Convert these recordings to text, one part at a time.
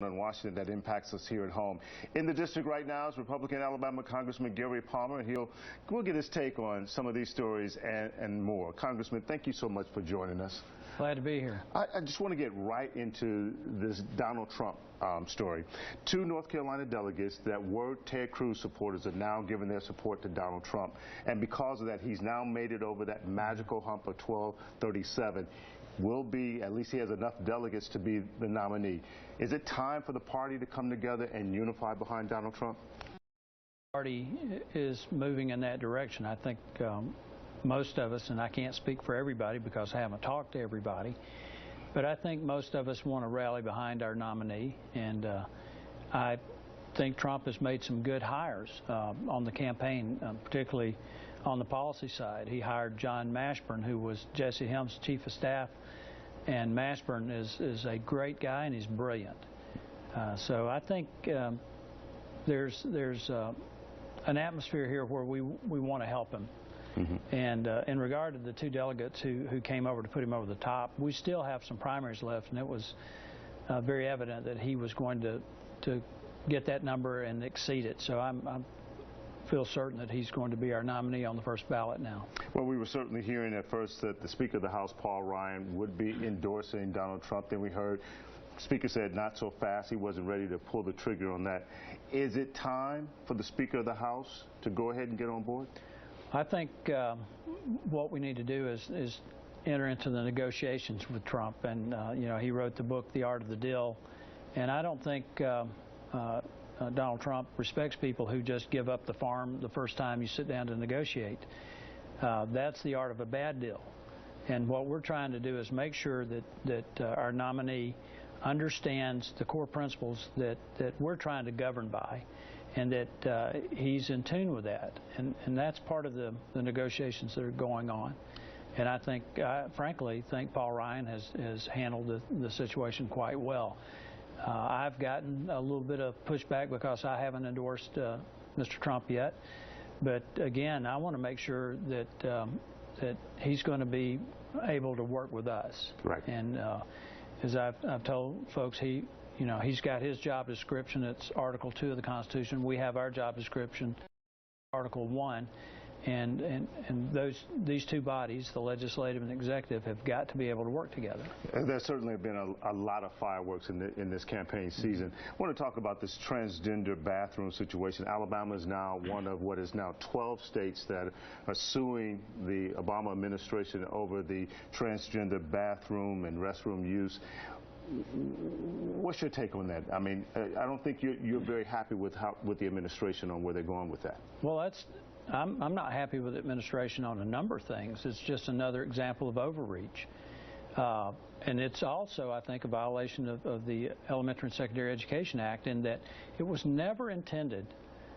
in Washington that impacts us here at home. In the district right now is Republican Alabama Congressman Gary Palmer, and we'll get his take on some of these stories and more. Congressman, thank you so much for joining us. Glad to be here. I just want to get right into this Donald Trump story. 2 North Carolina delegates that were Ted Cruz supporters are now giving their support to Donald Trump. And because of that, he's now made it over that magical hump of 1237. Will be, at least he has enough delegates to be the nominee. Is it time for the party to come together and unify behind Donald Trump? The party is moving in that direction. I think most of us, and I can't speak for everybody because I haven't talked to everybody, but I think most of us want to rally behind our nominee, and I think Trump has made some good hires on the campaign, particularly on the policy side. He hired John Mashburn, who was Jesse Helms' chief of staff, and Mashburn is a great guy and he's brilliant. So I think there's an atmosphere here where we want to help him. Mm-hmm. And in regard to the 2 delegates who came over to put him over the top, we still have some primaries left, and it was very evident that he was going to get that number and exceed it. So I feel certain that he's going to be our nominee on the first ballot now. Well, we were certainly hearing at first that the Speaker of the House, Paul Ryan, would be endorsing Donald Trump. Then we heard the Speaker said not so fast. He wasn't ready to pull the trigger on that. Is it time for the Speaker of the House to go ahead and get on board? I think what we need to do is enter into the negotiations with Trump. And, you know, he wrote the book, The Art of the Deal. And I don't think Donald Trump respects people who just give up the farm the first time you sit down to negotiate. That's the art of a bad deal. And what we're trying to do is make sure that our nominee understands the core principles that we're trying to govern by, and that he's in tune with that. And that's part of the negotiations that are going on. And I think, frankly, Paul Ryan has handled the situation quite well. I've gotten a little bit of pushback because I haven't endorsed Mr. Trump yet. But again, I want to make sure that he's going to be able to work with us. Right. And as I've told folks, he's got his job description. It's Article 2 of the Constitution. We have our job description, Article 1. And these 2 bodies, the legislative and executive, have got to be able to work together. There's certainly been a lot of fireworks in this campaign season. I want to talk about this transgender bathroom situation. Alabama is now one of what is now 12 states that are suing the Obama administration over the transgender bathroom and restroom use. What's your take on that? I mean, I don't think you're very happy with the administration on where they're going with that. Well, I'm not happy with the administration on a number of things. It's just another example of overreach. And it's also, I think, a violation of the Elementary and Secondary Education Act, in that it was never intended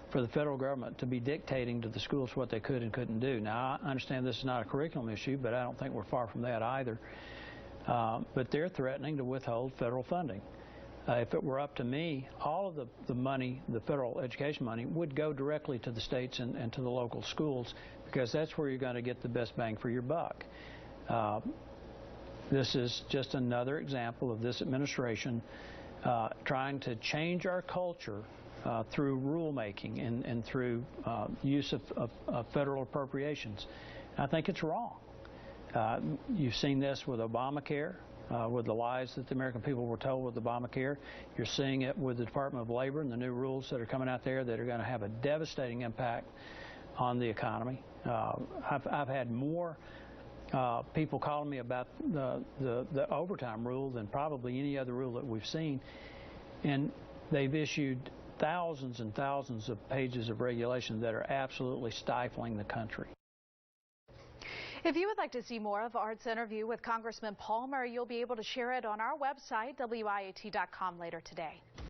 for the federal government to be dictating to the schools what they could and couldn't do. Now, I understand this is not a curriculum issue, but I don't think we're far from that either. But they're threatening to withhold federal funding. If it were up to me, all of the money, the federal education money, would go directly to the states and to the local schools, because that's where you're going to get the best bang for your buck. This is just another example of this administration trying to change our culture through rulemaking and through use of federal appropriations. I think it's wrong. You've seen this with Obamacare. With the lies that the American people were told with Obamacare. You're seeing it with the Department of Labor and the new rules that are coming out there that are going to have a devastating impact on the economy. I've had more people calling me about the overtime rule than probably any other rule that we've seen. And they've issued thousands and thousands of pages of regulation that are absolutely stifling the country. If you would like to see more of Art's interview with Congressman Palmer, you'll be able to share it on our website, WIAT.com, later today.